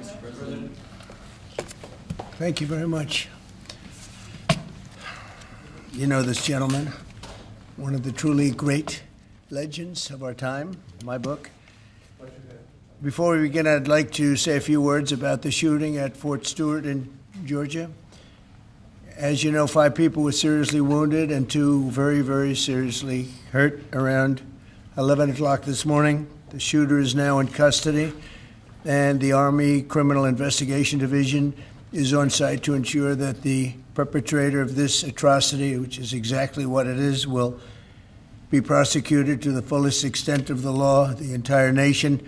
Mr. President. Thank you very much. You know this gentleman, one of the truly great legends of our time, my book. Before we begin, I'd like to say a few words about the shooting at Fort Stewart in Georgia. As you know, 5 people were seriously wounded and 2 very, very seriously hurt around 11 o'clock this morning. The shooter is now in custody, and the Army Criminal Investigation Division is on site to ensure that the perpetrator of this atrocity, which is exactly what it is, will be prosecuted to the fullest extent of the law. The entire nation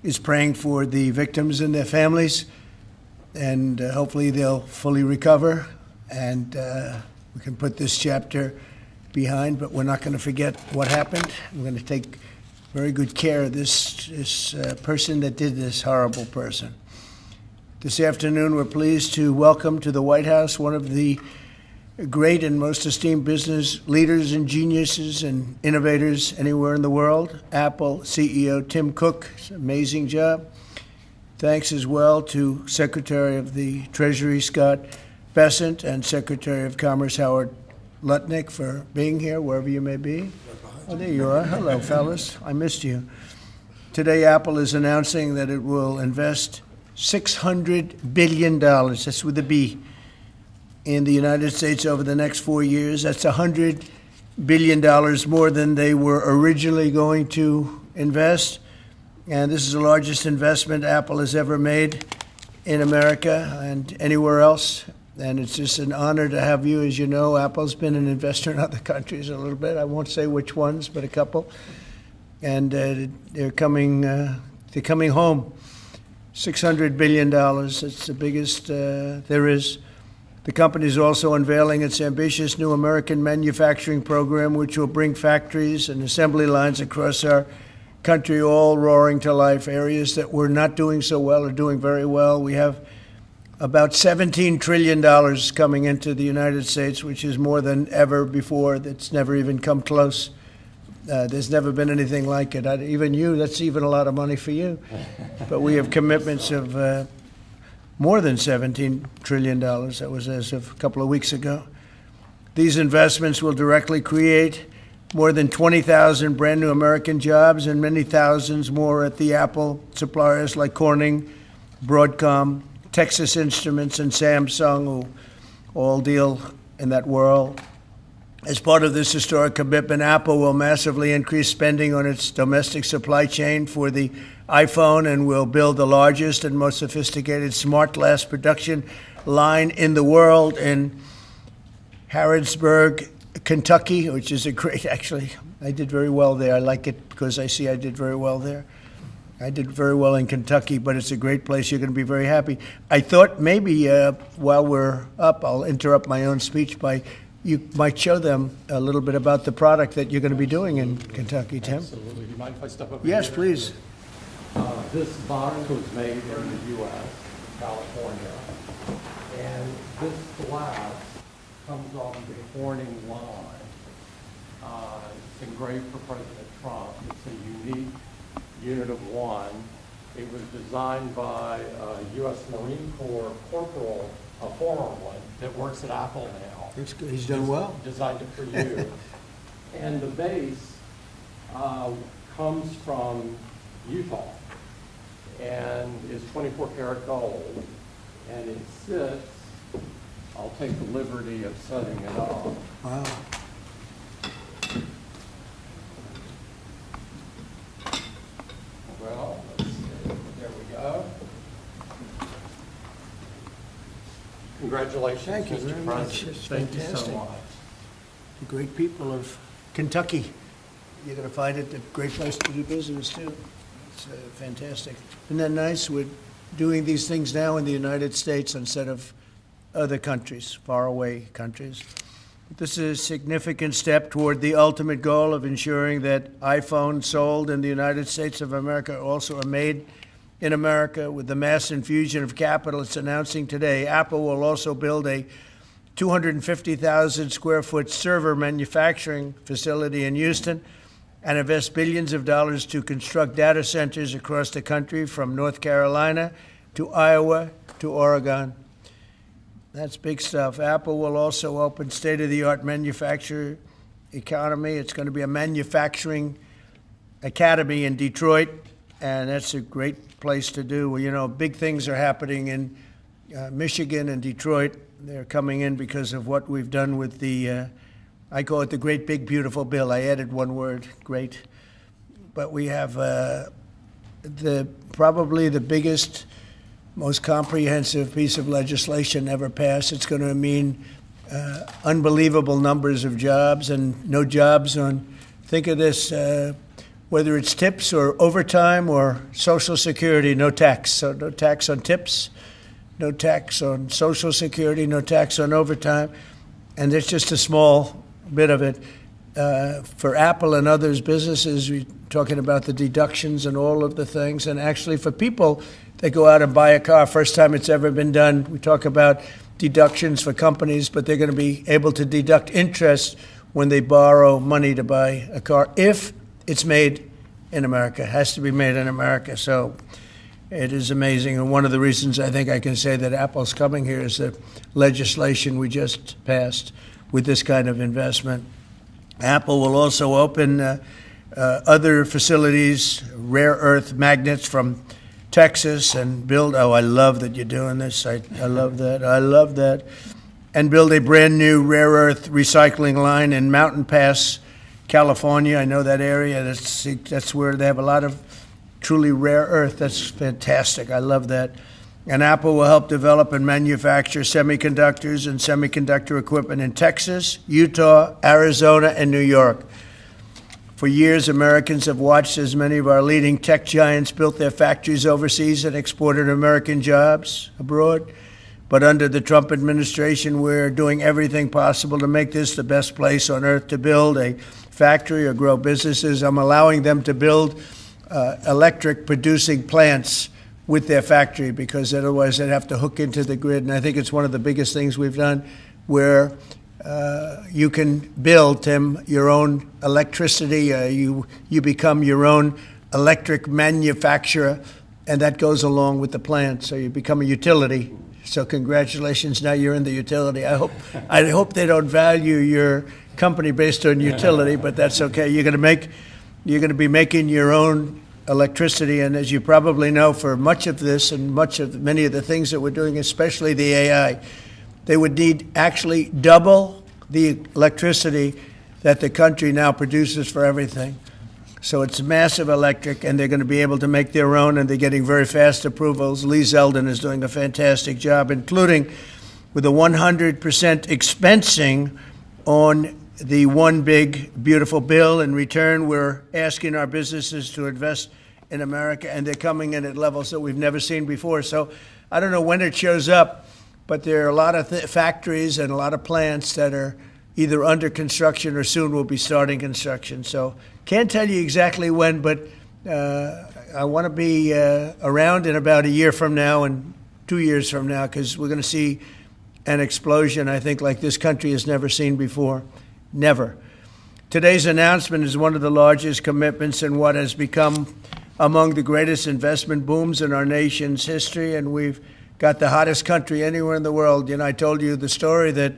is praying for the victims and their families, and hopefully they'll fully recover, and we can put this chapter behind, but we're not going to forget what happened. We're going to take very good care of this person that did this horrible person. This afternoon, we're pleased to welcome to the White House one of the great and most esteemed business leaders and geniuses and innovators anywhere in the world. Apple CEO Tim Cook, amazing job. Thanks as well to Secretary of the Treasury Scott Bessent and Secretary of Commerce Howard Lutnick for being here, wherever you may be. Oh, there you are. Hello, fellas. I missed you. Today, Apple is announcing that it will invest $600 billion, that's with a B, in the United States over the next 4 years. That's $100 billion more than they were originally going to invest. And this is the largest investment Apple has ever made in America and anywhere else. And it's just an honor to have you. As you know, Apple's been an investor in other countries a little bit. I won't say which ones, but a couple. And they're coming home. $600 billion. It's the biggest there is. The company is also unveiling its ambitious new American manufacturing program, which will bring factories and assembly lines across our country, all roaring to life. Areas that were not doing so well are doing very well. We have about $17 trillion coming into the United States, which is more than ever before. That's never even come close. There's never been anything like it. Even you, that's even a lot of money for you. But we have commitments of more than $17 trillion. That was as of a couple of weeks ago. These investments will directly create more than 20,000 brand new American jobs and many thousands more at the Apple suppliers like Corning, Broadcom, Texas Instruments, and Samsung, who all deal in that world. As part of this historic commitment, Apple will massively increase spending on its domestic supply chain for the iPhone and will build the largest and most sophisticated smart glass production line in the world in Harrodsburg, Kentucky, which is a great, actually, I did very well there. I like it because I see I did very well there. I did very well in Kentucky, but it's a great place. You're going to be very happy. I thought maybe while we're up, I'll interrupt my own speech by you might show them a little bit about the product that you're going to be doing in Kentucky, Tim. Absolutely. Do you mind if I step over Yes, here? please. This box was made in the U.S., California, and this glass comes off the Corning line. It's engraved for President Trump. It's a unique unit of one. It was designed by a U.S. Marine Corps corporal, a former one, that works at Apple now. That's good. He's done well. Designed it for you. And the base comes from Utah and is 24 karat gold. And it sits, I'll take the liberty of setting it up. Wow. Well, let's see. There we go. Congratulations, Thank you Mr. very much. President. It's Thank you so fantastic. much. The great people of Kentucky. You're going to find it a great place to do business, too. It's fantastic. Isn't that nice? We're doing these things now in the United States instead of other countries, faraway countries. This is a significant step toward the ultimate goal of ensuring that iPhones sold in the United States of America also are made in America. With the mass infusion of capital it's announcing today, Apple will also build a 250,000 square foot server manufacturing facility in Houston and invest billions of dollars to construct data centers across the country from North Carolina to Iowa to Oregon. That's big stuff. Apple will also open state-of-the-art manufacturing economy. It's going to be a manufacturing academy in Detroit, and that's a great place to do. Well, you know, big things are happening in Michigan and Detroit. They're coming in because of what we've done with the, I call it the Great Big Beautiful Bill. I added one word, great. But we have probably the biggest, most comprehensive piece of legislation ever passed. It's going to mean unbelievable numbers of jobs and no jobs on, think of this, whether it's tips or overtime or Social Security, no tax. So no tax on tips, no tax on Social Security, no tax on overtime. And it's just a small bit of it. For Apple and others businesses, we're talking about the deductions and all of the things. And actually for people that go out and buy a car, first time it's ever been done, we talk about deductions for companies, but they're going to be able to deduct interest when they borrow money to buy a car if it's made in America. It has to be made in America. So it is amazing. And one of the reasons I think I can say that Apple's coming here is the legislation we just passed with this kind of investment. Apple will also open other facilities, rare earth magnets from Texas, and build, oh, I love that you're doing this. I love that. I love that. And build a brand new rare earth recycling line in Mountain Pass, California. I know that area. That's where they have a lot of truly rare earth. That's fantastic. I love that. And Apple will help develop and manufacture semiconductors and semiconductor equipment in Texas, Utah, Arizona, and New York. For years, Americans have watched as many of our leading tech giants built their factories overseas and exported American jobs abroad. But under the Trump administration, we're doing everything possible to make this the best place on earth to build a factory or grow businesses. I'm allowing them to build electric producing plants with their factory, because otherwise they'd have to hook into the grid. And I think it's one of the biggest things we've done, where you can build, Tim, your own electricity. You become your own electric manufacturer, and that goes along with the plant. So you become a utility. So congratulations, now you're in the utility. I hope they don't value your company based on utility, but that's okay. You're going to be making your own electricity, and as you probably know, for much of this and many of the things that we're doing, especially the AI, they would need actually double the electricity that the country now produces for everything. So it's massive electric, and they're going to be able to make their own, and they're getting very fast approvals. Lee Zeldin is doing a fantastic job, including with a 100% expensing on the one big, beautiful bill. In return, we're asking our businesses to invest in America, and they're coming in at levels that we've never seen before. So I don't know when it shows up, but there are a lot of factories and a lot of plants that are either under construction or soon will be starting construction. So can't tell you exactly when, but I want to be around in about a year from now and 2 years from now, because we're going to see an explosion, I think, like this country has never seen before. Never. Today's announcement is one of the largest commitments in what has become among the greatest investment booms in our nation's history, and we've got the hottest country anywhere in the world. You know, I told you the story that,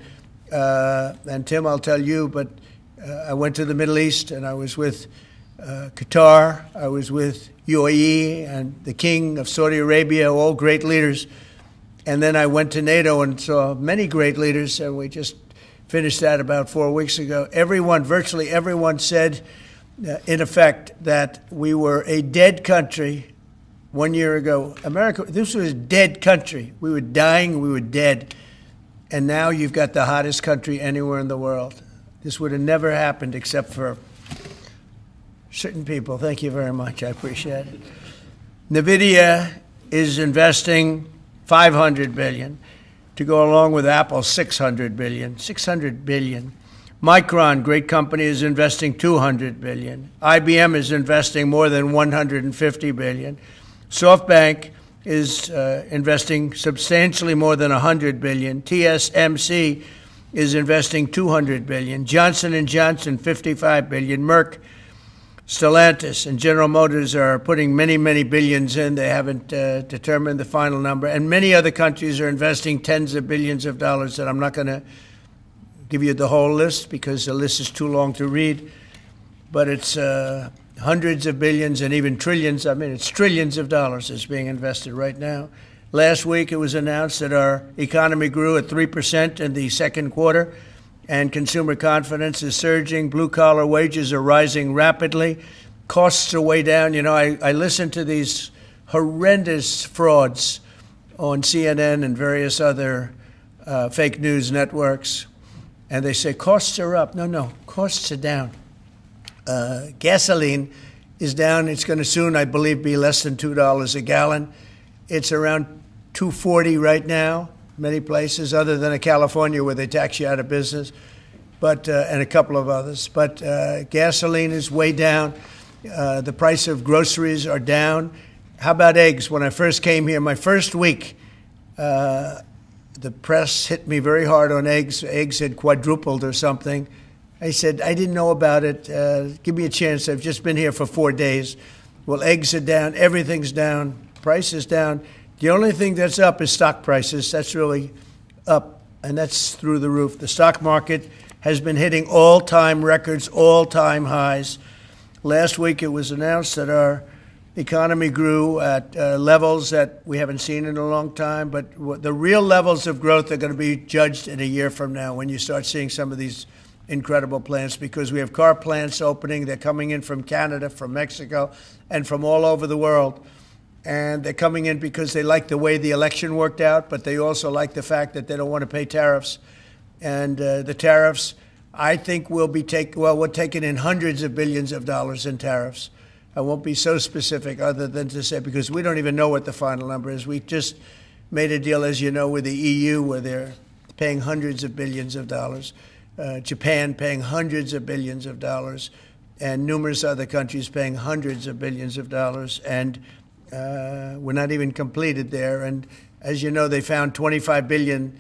and Tim, I'll tell you, but I went to the Middle East, and I was with Qatar, I was with UAE, and the King of Saudi Arabia, all great leaders. And then I went to NATO and saw many great leaders, and we just finished that about 4 weeks ago. Virtually everyone said, in effect, that we were a dead country 1 year ago. America, this was a dead country. We were dying, we were dead. And now you've got the hottest country anywhere in the world. This would have never happened except for certain people. Thank you very much. I appreciate it. NVIDIA is investing $500 billion to go along with Apple's $600 billion. $600 billion. Micron, great company, is investing $200 billion. IBM is investing more than $150 billion. SoftBank is investing substantially more than $100 billion. TSMC is investing $200 billion. Johnson & Johnson, $55 billion. Merck, Stellantis, and General Motors are putting many, many billions in. They haven't determined the final number. And many other countries are investing tens of billions of dollars, and I'm not going to give you the whole list because the list is too long to read. But it's hundreds of billions and even trillions. I mean, it's trillions of dollars that's being invested right now. Last week, it was announced that our economy grew at 3% in the second quarter, and consumer confidence is surging. Blue-collar wages are rising rapidly. Costs are way down. You know, I listen to these horrendous frauds on CNN and various other fake news networks, and they say costs are up. No, costs are down. Gasoline is down. It's going to soon, I believe, be less than $2 a gallon. It's around $2.40 right now, many places, other than California where they tax you out of business, but and a couple of others. But gasoline is way down. The price of groceries are down. How about eggs? When I first came here, my first week, the press hit me very hard on eggs. Eggs had quadrupled or something. I said, I didn't know about it. Give me a chance. I've just been here for 4 days. Well, eggs are down. Everything's down. Price is down. The only thing that's up is stock prices. That's really up, and that's through the roof. The stock market has been hitting all-time records, all-time highs. Last week it was announced that our economy grew at levels that we haven't seen in a long time, but the real levels of growth are going to be judged in a year from now when you start seeing some of these incredible plants, because we have car plants opening. They're coming in from Canada, from Mexico, and from all over the world. And they're coming in because they like the way the election worked out, but they also like the fact that they don't want to pay tariffs. And the tariffs, I think, we're taking in hundreds of billions of dollars in tariffs. I won't be so specific other than to say, because we don't even know what the final number is. We just made a deal, as you know, with the EU where they're paying hundreds of billions of dollars. Japan paying hundreds of billions of dollars, and numerous other countries paying hundreds of billions of dollars. And we're not even completed there. And as you know, they found 25 billion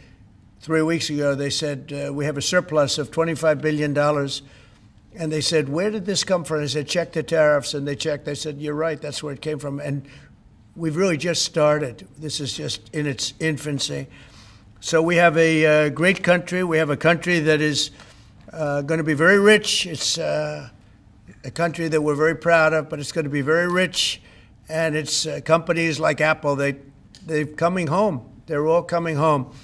3 weeks ago. They said, we have a surplus of $25 billion. And they said, where did this come from? I said, check the tariffs. And they checked. They said, you're right, that's where it came from. And we've really just started. This is just in its infancy. So we have a great country. We have a country that is going to be very rich. It's a country that we're very proud of, but it's going to be very rich. And it's companies like Apple, they're coming home. They're all coming home.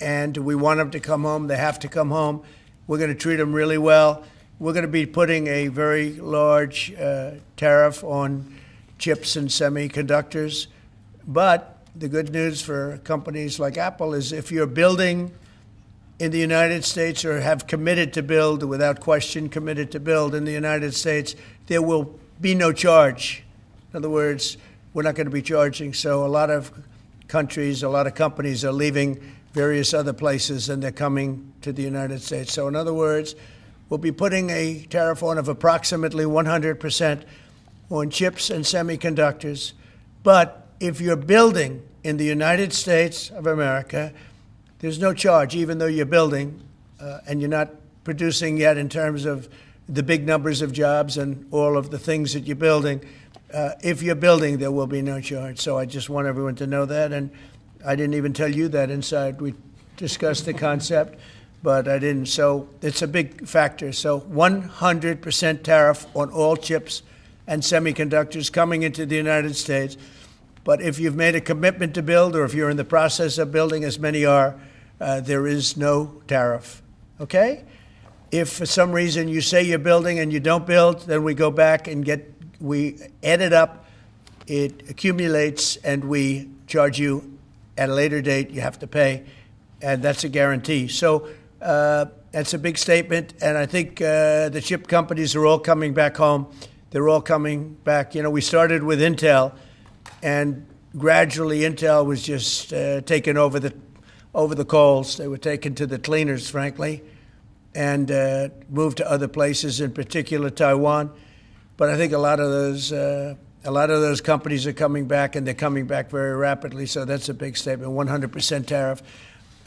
And we want them to come home. They have to come home. We're going to treat them really well. We're going to be putting a very large tariff on chips and semiconductors. But the good news for companies like Apple is if you're building in the United States or have committed to build, without question committed to build in the United States, there will be no charge. In other words, we're not going to be charging. So a lot of countries, a lot of companies are leaving various other places and they're coming to the United States. So in other words, we'll be putting a tariff on of approximately 100% on chips and semiconductors. But if you're building in the United States of America, there's no charge, even though you're building and you're not producing yet in terms of the big numbers of jobs and all of the things that you're building. If you're building, there will be no charge. So I just want everyone to know that. And I didn't even tell you that inside. We discussed the concept, but I didn't. So it's a big factor. So 100% tariff on all chips and semiconductors coming into the United States. But if you've made a commitment to build, or if you're in the process of building, as many are, there is no tariff. Okay? If for some reason you say you're building and you don't build, then we go back and we add it up, it accumulates, and we charge you at a later date. You have to pay, and that's a guarantee. So that's a big statement, and I think the chip companies are all coming back home. They're all coming back. You know, we started with Intel, and gradually Intel was just taken over the coals. They were taken to the cleaners, frankly, and moved to other places, in particular Taiwan. But I think a lot of those companies are coming back, and they're coming back very rapidly. So that's a big statement. 100% tariff.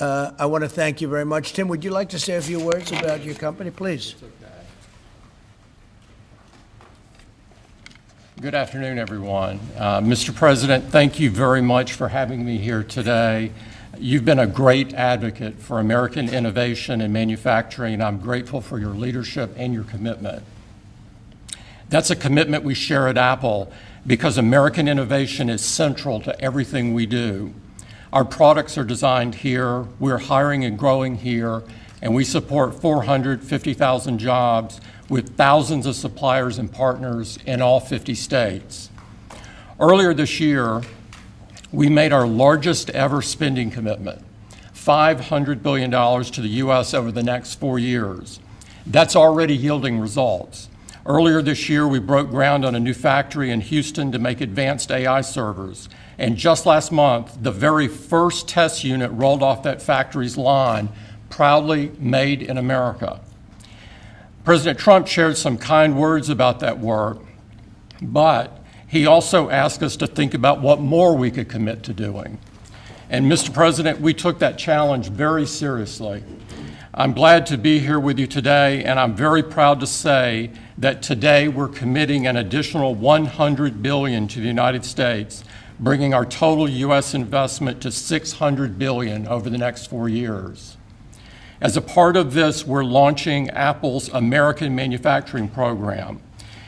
I want to thank you very much. Tim, would you like to say a few words about your company, please? Good afternoon, everyone. Mr. President, thank you very much for having me here today. You've been a great advocate for American innovation and manufacturing, and I'm grateful for your leadership and your commitment. That's a commitment we share at Apple because American innovation is central to everything we do. Our products are designed here, we're hiring and growing here, and we support 450,000 jobs with thousands of suppliers and partners in all 50 states. Earlier this year, we made our largest ever spending commitment, $500 billion to the U.S. over the next 4 years. That's already yielding results. Earlier this year, we broke ground on a new factory in Houston to make advanced AI servers. And just last month, the very first test unit rolled off that factory's line, proudly made in America. President Trump shared some kind words about that work, but he also asked us to think about what more we could commit to doing. And Mr. President, we took that challenge very seriously. I'm glad to be here with you today, and I'm very proud to say that today we're committing an additional $100 billion to the United States, bringing our total U.S. investment to $600 billion over the next 4 years. As a part of this, we're launching Apple's American Manufacturing Program.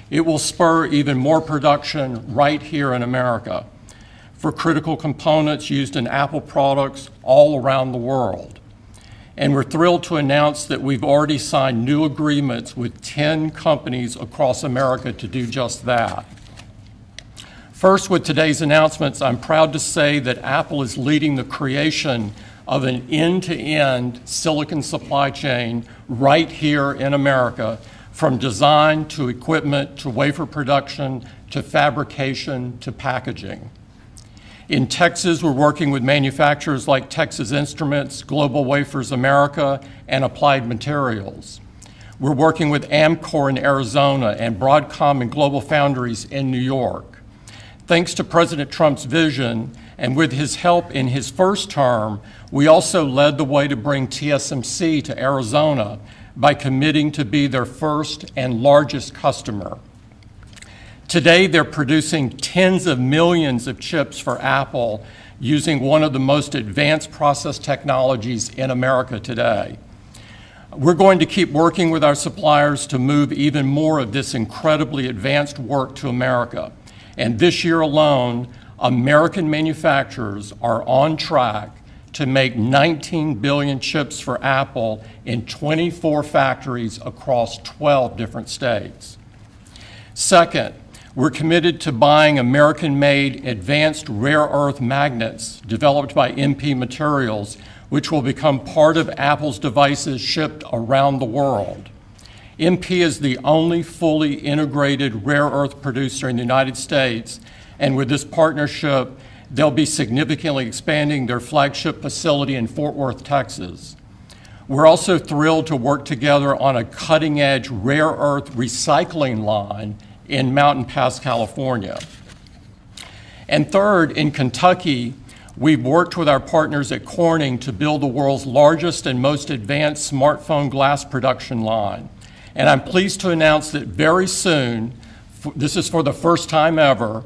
It will spur even more production right here in America for critical components used in Apple products all around the world. And we're thrilled to announce that we've already signed new agreements with 10 companies across America to do just that. First, with today's announcements, I'm proud to say that Apple is leading the creation of an end-to-end silicon supply chain right here in America, from design to equipment to wafer production to fabrication to packaging. In Texas, we're working with manufacturers like Texas Instruments, Global Wafers America, and Applied Materials. We're working with Amcor in Arizona and Broadcom and Global Foundries in New York. Thanks to President Trump's vision, and with his help in his first term, we also led the way to bring TSMC to Arizona by committing to be their first and largest customer. Today, they're producing tens of millions of chips for Apple using one of the most advanced process technologies in America today. We're going to keep working with our suppliers to move even more of this incredibly advanced work to America. And this year alone, American manufacturers are on track to make 19 billion chips for Apple in 24 factories across 12 different states. Second, we're committed to buying American-made advanced rare earth magnets developed by MP Materials, which will become part of Apple's devices shipped around the world. MP is the only fully integrated rare earth producer in the United States, and with this partnership, they'll be significantly expanding their flagship facility in Fort Worth, Texas. We're also thrilled to work together on a cutting-edge rare earth recycling line in Mountain Pass, California. And third, in Kentucky, we've worked with our partners at Corning to build the world's largest and most advanced smartphone glass production line. And I'm pleased to announce that very soon, this is for the first time ever,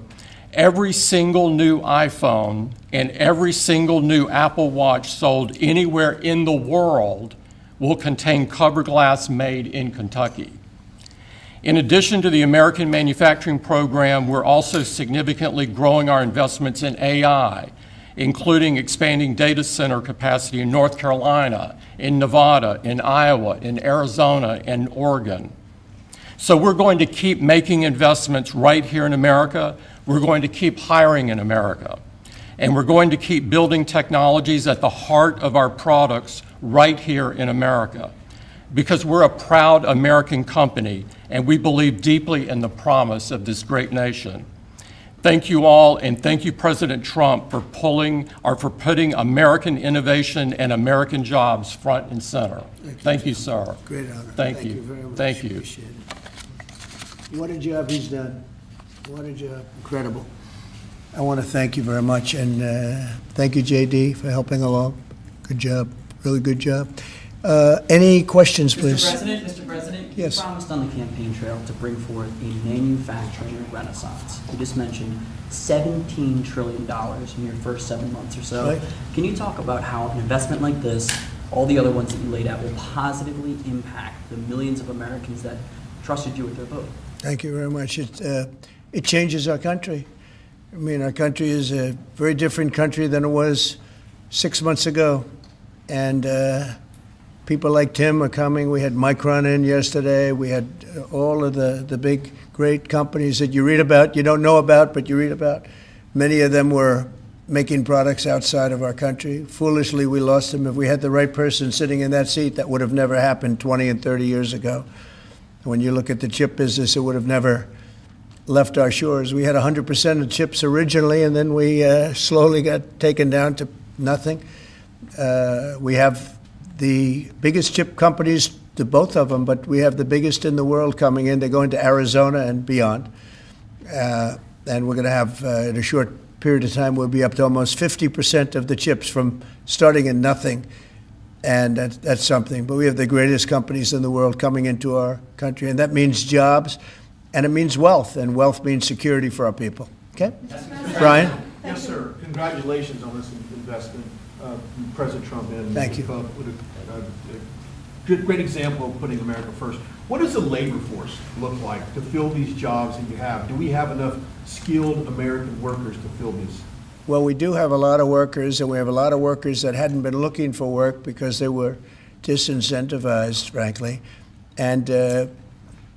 every single new iPhone and every single new Apple Watch sold anywhere in the world will contain cover glass made in Kentucky. In addition to the American Manufacturing Program, we're also significantly growing our investments in AI, including expanding data center capacity in North Carolina, in Nevada, in Iowa, in Arizona, and Oregon. So we're going to keep making investments right here in America. We're going to keep hiring in America. And we're going to keep building technologies at the heart of our products right here in America. Because we're a proud American company, and we believe deeply in the promise of this great nation. Thank you all, and thank you, President Trump, for putting American innovation and American jobs front and center. Thank you, sir. Great honor. Thank you. Very much. Thank you. Appreciate it. What a job he's done. What a job. Incredible. I want to thank you very much, and thank you, JD, for helping along. Good job. Really good job. Any questions, please? Mr. President, Yes. you promised on the campaign trail to bring forth a manufacturing renaissance. You just mentioned $17 trillion in your first 7 months or so. Right. Can you talk about how an investment like this, all the other ones that you laid out, will positively impact the millions of Americans that trusted you with their vote? Thank you very much. It changes our country. I mean, our country is a very different country than it was 6 months ago. And people like Tim are coming. We had Micron in yesterday. We had all of the big, great companies that you read about, you don't know about, but you read about. Many of them were making products outside of our country. Foolishly, we lost them. If we had the right person sitting in that seat, that would have never happened 20 and 30 years ago. When you look at the chip business, it would have never left our shores. We had 100% of chips originally, and then we slowly got taken down to nothing. We have the biggest chip companies, the both of them, but we have the biggest in the world coming in. They're going to Arizona and beyond. And we're going to have, in a short period of time, we'll be up to almost 50% of the chips from starting in nothing. And that's something. But we have the greatest companies in the world coming into our country, and that means jobs, and it means wealth, and wealth means security for our people. Okay? Brian? Yes, sir. Congratulations on this investment, President Trump. And Thank you. With a great example of putting America first. What does the labor force look like to fill these jobs that you have? Do we have enough skilled American workers to fill these? Well, we do have a lot of workers, and we have a lot of workers that hadn't been looking for work because they were disincentivized, frankly. And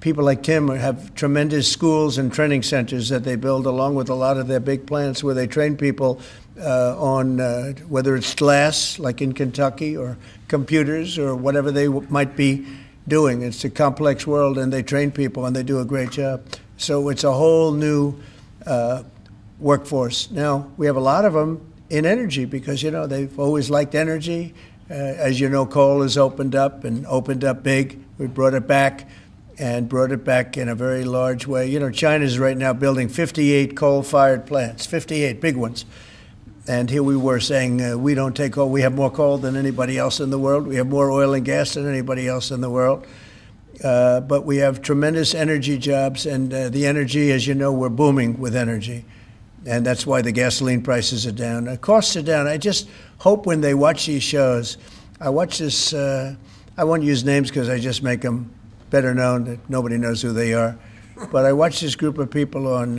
people like Tim have tremendous schools and training centers that they build along with a lot of their big plants where they train people on whether it's glass, like in Kentucky, or computers, or whatever they might be doing. It's a complex world, and they train people, and they do a great job. So it's a whole new workforce. Now, we have a lot of them in energy because, you know, they've always liked energy. As you know, coal has opened up and opened up big. We brought it back and brought it back in a very large way. You know, China's right now building 58 coal-fired plants, 58 big ones. And here we were saying we don't take coal. We have more coal than anybody else in the world. We have more oil and gas than anybody else in the world. But we have tremendous energy jobs, and the energy, as you know, we're booming with energy. And that's why the gasoline prices are down. The costs are down. I just hope when they watch these shows, I watch this, I won't use names because I just make them better known that nobody knows who they are. But I watch this group of people on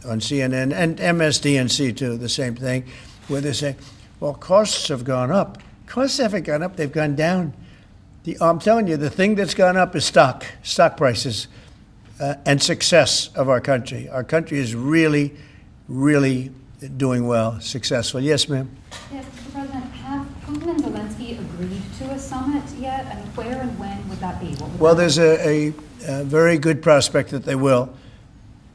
CNN and MSDNC too, the same thing, where they say, well, costs have gone up. Costs haven't gone up, they've gone down. I'm telling you, the thing that's gone up is stock prices, and success of our country. Our country is really doing well, successful. Yes, ma'am? Yes, Mr. President, have Putin and Zelensky agreed to a summit yet? And where and when would that be? Well, there's a very good prospect that they will.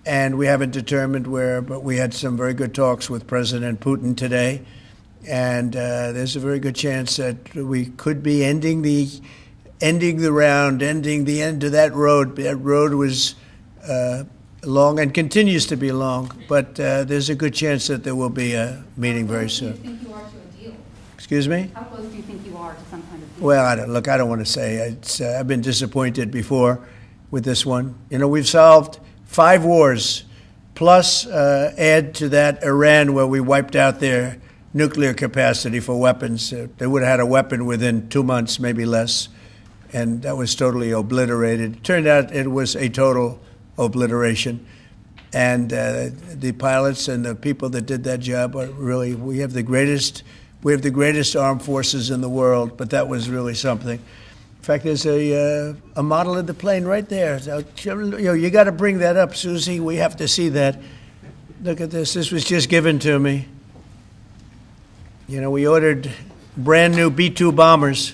And we haven't determined where, but we had some very good talks with President Putin today. And there's a very good chance that we could be ending the round, ending the end of that road. That road was long and continues to be long, but there's a good chance that there will be a meeting very soon. How close do you think you are to a deal? Excuse me? How close do you think you are to some kind of deal? Well, I don't want to say. I've been disappointed before with this one. You know, we've solved 5 wars, plus add to that Iran, where we wiped out their nuclear capacity for weapons. They would have had a weapon within 2 months, maybe less, and that was totally obliterated. It turned out it was a total obliteration, and the pilots and the people that did that job are really, we have the greatest armed forces in the world, but that was really something. In fact, there's a model of the plane right there. So, you got to bring that up, Susie. We have to see that. Look at this. This was just given to me. You know, we ordered brand new B-2 bombers.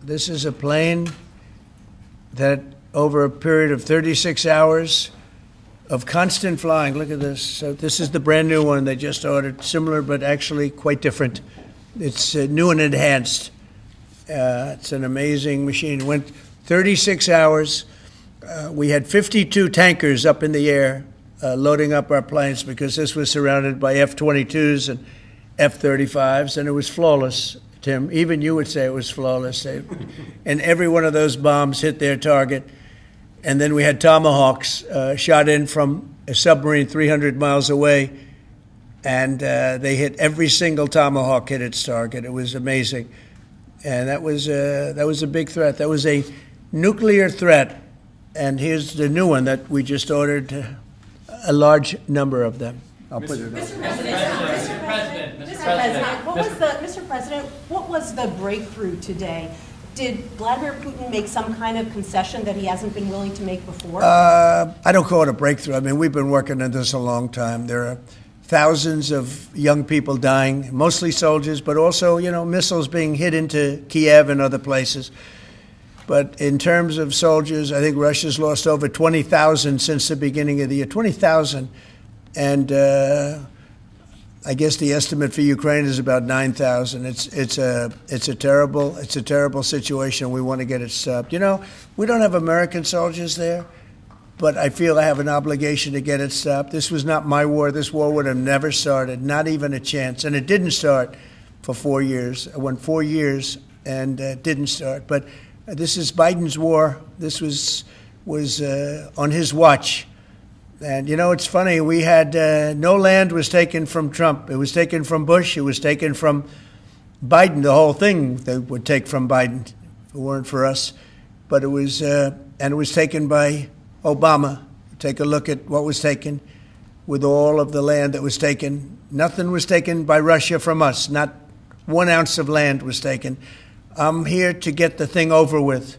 This is a plane that over a period of 36 hours of constant flying. Look at this. So this is the brand new one they just ordered. Similar, but actually quite different. It's new and enhanced. It's an amazing machine. It went 36 hours. We had 52 tankers up in the air loading up our planes because this was surrounded by F-22s and F-35s, and it was flawless, Tim. Even you would say it was flawless. And every one of those bombs hit their target. And then we had Tomahawks shot in from a submarine 300 miles away, and they hit every single Tomahawk hit its target. It was amazing. And that was a big threat. That was a nuclear threat. And here's the new one that we just ordered, a large number of them. I'll put it up. Mr. President, what was the breakthrough today? Did Vladimir Putin make some kind of concession that he hasn't been willing to make before? I don't call it a breakthrough. I mean, we've been working on this a long time. There are thousands of young people dying, mostly soldiers, but also, you know, missiles being hit into Kiev and other places. But in terms of soldiers, I think Russia's lost over 20,000 since the beginning of the year. 20,000. And I guess the estimate for Ukraine is about 9,000. It's a terrible situation. We want to get it stopped. You know, we don't have American soldiers there, but I feel I have an obligation to get it stopped. This was not my war. This war would have never started, not even a chance. And it didn't start for 4 years. It went 4 years and didn't start. But this is Biden's war. This was on his watch. And, you know, it's funny. We had no land was taken from Trump. It was taken from Bush. It was taken from Biden. The whole thing they would take from Biden if it weren't for us. But it was, and it was taken by Obama. Take a look at what was taken with all of the land that was taken. Nothing was taken by Russia from us. Not 1 ounce of land was taken. I'm here to get the thing over with.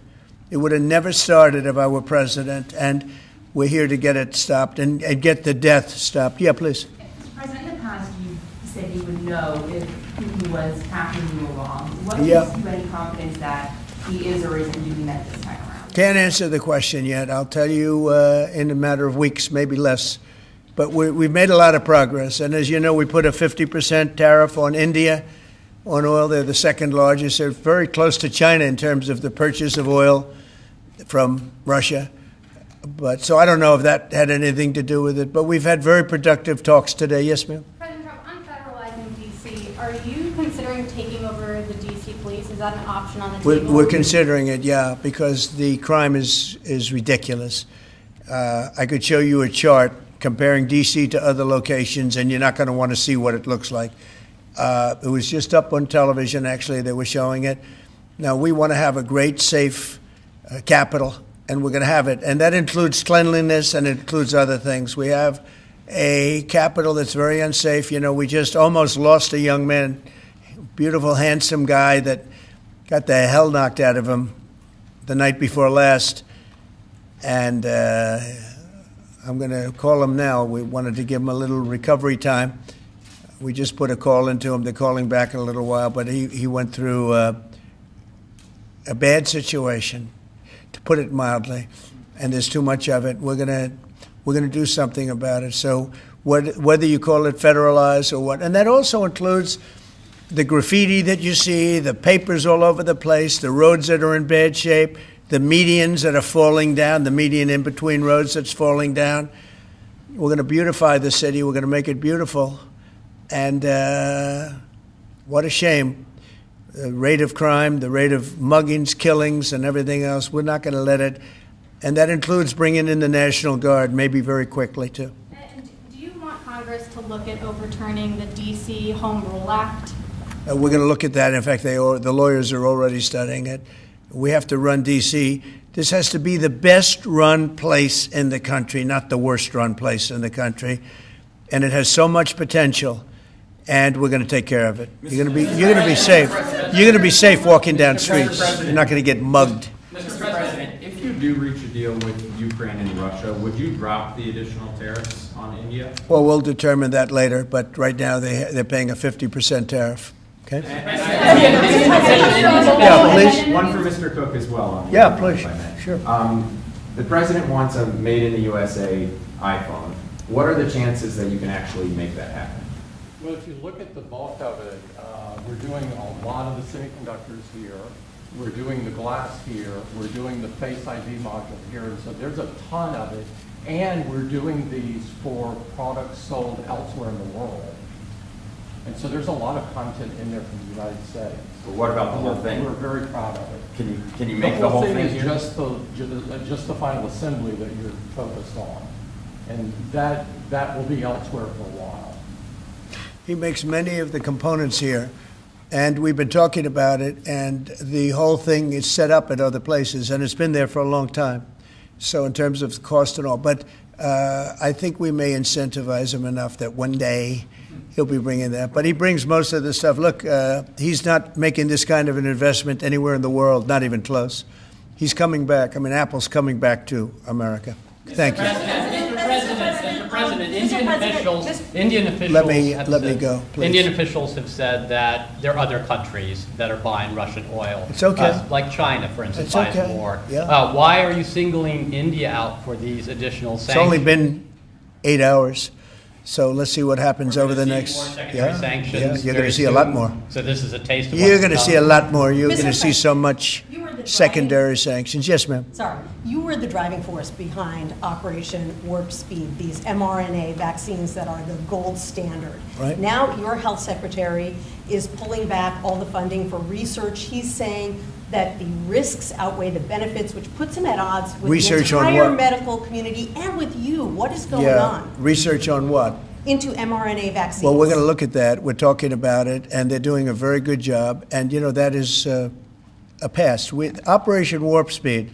It would have never started if I were president, and we're here to get it stopped and get the death stopped. Yeah, please. Mr. President, in the past, you said you would know if Putin was tapping you along. What Yeah. gives you any confidence that he is or isn't doing that this time around? Can't answer the question yet. I'll tell you in a matter of weeks, maybe less. But we've made a lot of progress. And as you know, we put a 50% tariff on India on oil. They're the second largest. They're very close to China in terms of the purchase of oil from Russia. But so I don't know if that had anything to do with it. But we've had very productive talks today. Yes, ma'am? President Trump, on federalizing D.C., are you considering taking over the D.C. police? Is that an option on the table? We're considering it, yeah, because the crime is ridiculous. I could show you a chart comparing D.C. to other locations, and you're not going to want to see what it looks like. It was just up on television, actually, they were showing it. Now, we want to have a great, safe capital, and we're going to have it. And that includes cleanliness and it includes other things. We have a capital that's very unsafe. You know, we just almost lost a young man, beautiful, handsome guy that got the hell knocked out of him the night before last. And I'm going to call him now. We wanted to give him a little recovery time. We just put a call into him. They're calling back in a little while. But he went through a bad situation, to put it mildly, and there's too much of it. We're gonna do something about it. So whether you call it federalized or what, and that also includes the graffiti that you see, the papers all over the place, the roads that are in bad shape, the medians that are falling down, the median in between roads that's falling down. We're going to beautify the city. We're going to make it beautiful. And what a shame. The rate of crime, the rate of muggings, killings, and everything else, we're not going to let it. And that includes bringing in the National Guard, maybe very quickly, too. And do you want Congress to look at overturning the D.C. Home Rule Act? We're going to look at that. In fact, the lawyers are already studying it. We have to run D.C. This has to be the best-run place in the country, not the worst-run place in the country. And it has so much potential, and we're going to take care of it. You're going to be safe. You're going to be safe walking down streets. You're not going to get mugged. Mr. President, if you do reach a deal with Ukraine and Russia, would you drop the additional tariffs on India? Well, we'll determine that later, but right now they're paying a 50% tariff. Okay? Yeah, please. One for Mr. Cook as well. Yeah, please. Sure. The president wants a made-in-the-USA iPhone. What are the chances that you can actually make that happen? Well, if you look at the bulk of it, we're doing a lot of the semiconductors here. We're doing the glass here. We're doing the Face ID module here. And so there's a ton of it. And we're doing these for products sold elsewhere in the world. And so there's a lot of content in there from the United States. But what about the whole thing? We're very proud of it. Can you make the whole thing is here? just the final assembly that you're focused on. And that will be elsewhere for a while. He makes many of the components here, and we've been talking about it, and the whole thing is set up at other places, and it's been there for a long time. So in terms of cost and all, but I think we may incentivize him enough that one day he'll be bringing that. But he brings most of the stuff. Look, he's not making this kind of an investment anywhere in the world, not even close. He's coming back. I mean, Apple's coming back to America. Thank you. Mr. President, Indian officials Let me go, please. Indian officials have said that there are other countries that are buying Russian oil. It's okay. Like China, for instance, It's buys okay. more. Yeah. Why are you singling India out for these additional It's sanctions? only been 8 hours, so let's see what happens over the next. More secondary sanctions you're going very to see a lot soon. more. So this is a taste of You're what's going to to see a come. lot more. You're Mr. going to see so much. You were secondary sanctions. Yes, ma'am. Sorry, you were the driving force behind Operation Warp Speed, these mRNA vaccines that are the gold standard. Right. Now your health secretary is pulling back all the funding for research. He's saying that the risks outweigh the benefits, which puts him at odds with Research the on entire what? medical community and with you. What is going Yeah. on Research on what? into mRNA vaccines? Well, we're going to look at that. We're talking about it, and they're doing a very good job. And, you know, that is a pass. Operation Warp Speed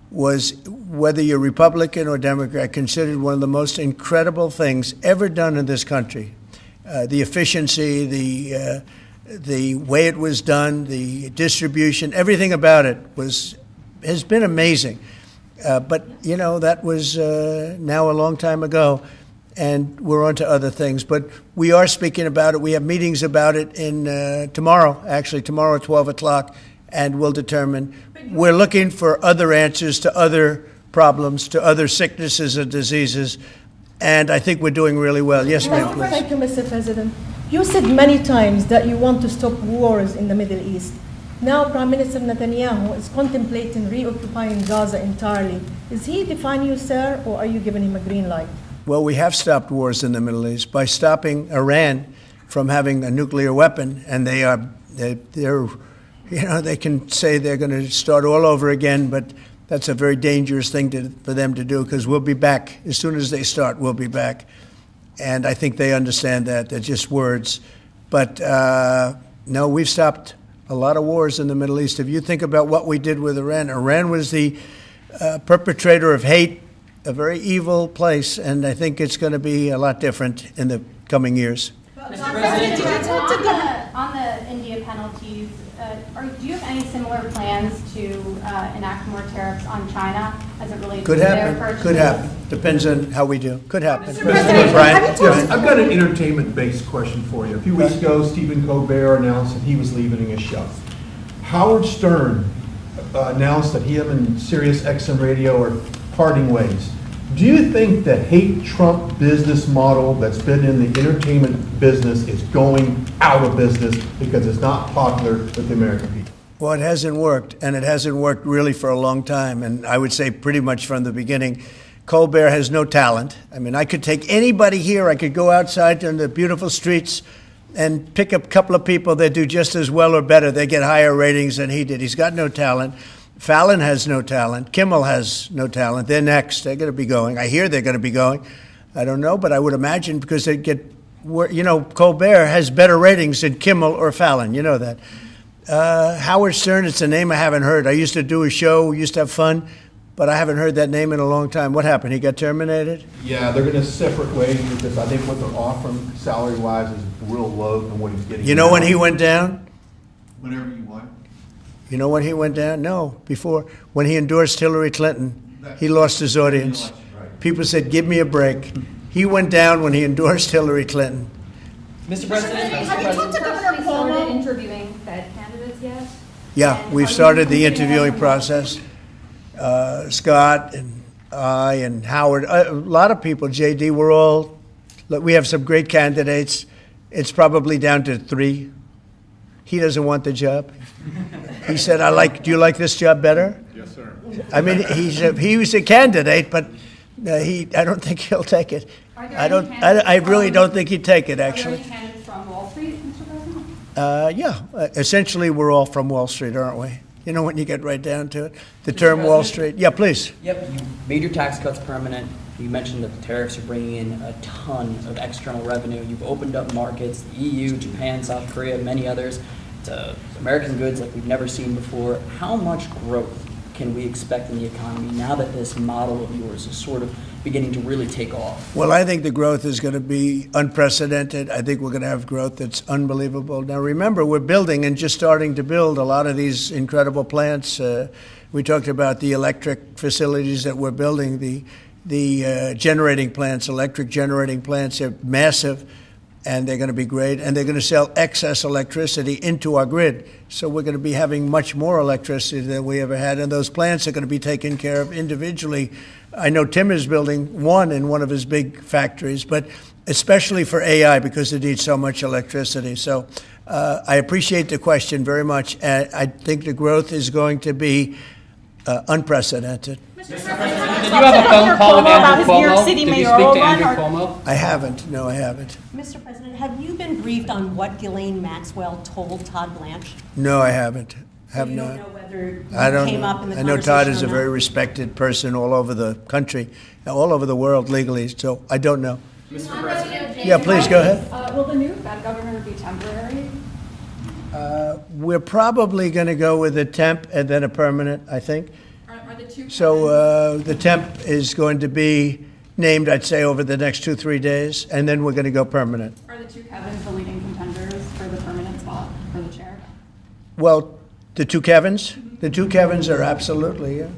was, whether you're Republican or Democrat, considered one of the most incredible things ever done in this country. The efficiency, the way it was done, the distribution, everything about it has been amazing. But, you know, that was now a long time ago, and we're on to other things. But we are speaking about it. We have meetings about it tomorrow at 12 o'clock, and we'll determine. We're looking for other answers to other problems, to other sicknesses and diseases, and I think we're doing really well. Yes, ma'am, please. Thank you, Mr. President. You said many times that you want to stop wars in the Middle East. Now, Prime Minister Netanyahu is contemplating reoccupying Gaza entirely. Is he defying you, sir, or are you giving him a green light? Well, we have stopped wars in the Middle East by stopping Iran from having a nuclear weapon, and they're you know, they can say they're going to start all over again, but that's a very dangerous thing for them to do, because we'll be back. As soon as they start, we'll be back. And I think they understand that. They're just words. But no, we've stopped a lot of wars in the Middle East. If you think about what we did with Iran, Iran was the perpetrator of hate, a very evil place, and I think it's going to be a lot different in the coming years. Mr. President, on the India penalties, do you have any similar plans to enact more tariffs on China as it relates to their purchases? Could happen. Depends on how we do. Could happen. Brian? Yes, I've got an entertainment-based question for you. A few weeks ago, Stephen Colbert announced that he was leaving his show. Howard Stern announced that him and Sirius XM Radio are parting ways. Do you think the hate Trump business model that's been in the entertainment business is going out of business because it's not popular with the American people? Well, it hasn't worked, and it hasn't worked really for a long time, and I would say pretty much from the beginning. Colbert has no talent. I mean, I could take anybody here, I could go outside on the beautiful streets and pick up a couple of people that do just as well or better. They get higher ratings than he did. He's got no talent. Fallon has no talent. Kimmel has no talent. They're next. They're going to be going. I hear they're going to be going. I don't know, but I would imagine because they get, you know, Colbert has better ratings than Kimmel or Fallon. You know that. Howard Stern, it's a name I haven't heard. I used to do a show. We used to have fun, but I haven't heard that name in a long time. What happened? He got terminated? Yeah, they're going to separate ways because I think what they're offering salary-wise is real low than what he's getting. You know when he went down? Whenever you want. You know when he went down? No, before. When he endorsed Hillary Clinton, he lost his audience. People said, give me a break. He went down when he endorsed Hillary Clinton. Mr. President, Have you talked to Governor Cuomo? Started interviewing Fed candidates yet? Yeah, And we've are you started the considering interviewing that? process. Scott and I and Howard, a lot of people, JD, we have some great candidates. It's probably down to 3. He doesn't want the job. He said, do you like this job better? Yes, sir. I mean, he was a candidate, but I don't think he'll take it. Are there I really don't think he'd take it, Are there actually. any candidates from Wall Street, Mr. President? Yeah, essentially, we're all from Wall Street, aren't we? You know, when you get right down to it, the term Wall Street. Yeah, please. Yep, you made your tax cuts permanent. You mentioned that the tariffs are bringing in a ton of external revenue. You've opened up markets, the EU, Japan, South Korea, many others, to American goods like we've never seen before. How much growth can we expect in the economy now that this model of yours is sort of beginning to really take off? Well, I think the growth is going to be unprecedented. I think we're going to have growth that's unbelievable. Now, remember, we're building and just starting to build a lot of these incredible plants. We talked about the electric facilities that we're building, the generating plants, electric generating plants. They're massive, and they're going to be great. And they're going to sell excess electricity into our grid. So we're going to be having much more electricity than we ever had. And those plants are going to be taken care of individually. I know Tim is building one in one of his big factories, but especially for AI because it needs so much electricity. So I appreciate the question very much. I think the growth is going to be unprecedented. Did you have a phone call with Andrew Cuomo? Did you speak to Andrew Cuomo? I haven't. No, I haven't. Mr. President, have you been briefed on what Ghislaine Maxwell told Todd Blanche? No, I haven't. So Have you not. don't know whether I don't came know. up in the I know Todd is conversation a or very not? respected person all over the country, all over the world legally, so I don't know. Mr. President. Yeah, please, go ahead. Will the new Fed governor be temporary? We're probably going to go with a temp and then a permanent, I think. Are the two So the temp is going to be named, I'd say, over the next 2-3 days, and then we're going to go permanent. Are the two Kevins the leading contenders for the permanent spot for the chair? Well, the two Kevins? The two Kevins are absolutely, yeah.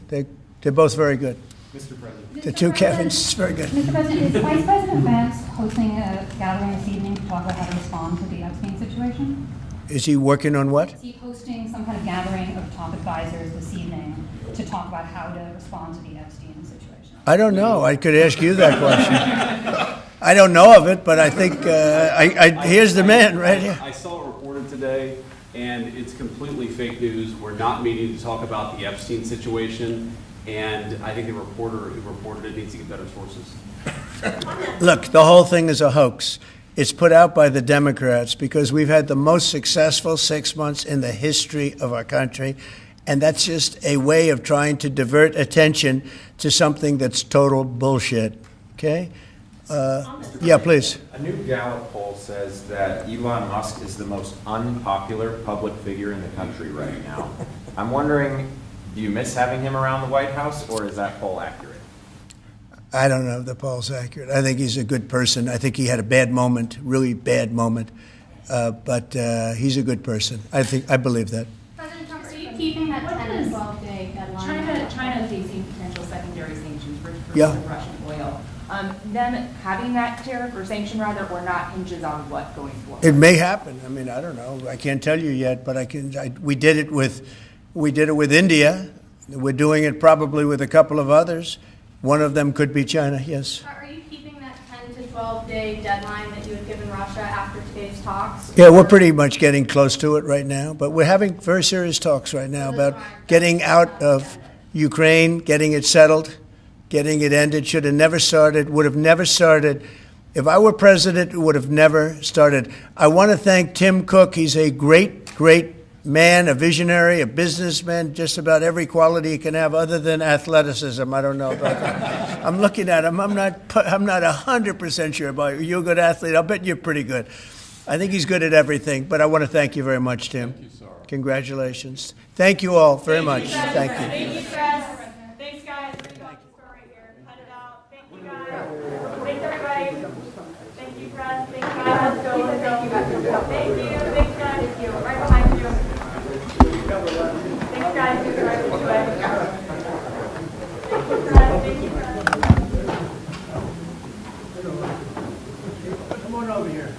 They're both very good. Mr. President. The two Kevins, very good. Mr. President, is Vice President Vance hosting a gathering this evening to talk about how to respond to the Epstein situation? Is he working on what? Is he hosting some kind of gathering of top advisors this evening to talk about how to respond to the Epstein situation? I don't know. I could ask you that question. I don't know of it, but I think, here's the man right here. I saw it reported today, and it's completely fake news. We're not meeting to talk about the Epstein situation, and I think the reporter who reported it needs to get better sources. Look, the whole thing is a hoax. It's put out by the Democrats because we've had the most successful 6 months in the history of our country, and that's just a way of trying to divert attention to something that's total bullshit. Okay? Yeah, please. A new Gallup poll says that Elon Musk is the most unpopular public figure in the country right now. I'm wondering, do you miss having him around the White House, or is that poll accurate? I don't know if the poll's accurate. I think he's a good person. I think he had a bad moment, really bad moment, but he's a good person. I believe that. President Trump, are you keeping that 10 to 12 day deadline? China facing potential secondary sanctions for Yeah. Russian oil. Them having that tariff or sanction rather, or not, hinges on what going forward? It may happen. I mean, I don't know. I can't tell you yet, but we did it with India. We're doing it probably with a couple of others. One of them could be China. Yes. Are you keeping that 10 to 12 day deadline that you had given Russia after today's talks? Yeah, we're pretty much getting close to it right now, but we're having very serious talks right now about getting out of Ukraine, getting it settled, getting it ended. Should have never started, would have never started. If I were president, it would have never started. I want to thank Tim Cook. He's a great, great man, a visionary, a businessman, just about every quality he can have other than athleticism. I don't know about that. I'm looking at him. I'm not 100% sure about you. You're a good athlete. I'll bet you're pretty good. I think he's good at everything, but I want to thank you very much, Tim. Thank you, sir. Congratulations. Thank you all very much. Thank you. Thank you, Chris. Thanks, guys. Right here. Cut it out. Thank you, guys. Thanks, everybody. Thank you, Chris. Thank you, guys. Let's go. Thank you, guys. Thank you. Thanks, guys. Thank you. Right behind you. Thanks, guys. You're right this way. Thank you, Chris. Thank you, Chris. Come on over here.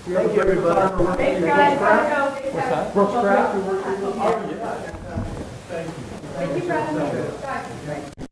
Thank you, everybody. Thanks, guys. Gotta go. What's that? Brooks Craft? Thank you, Chris.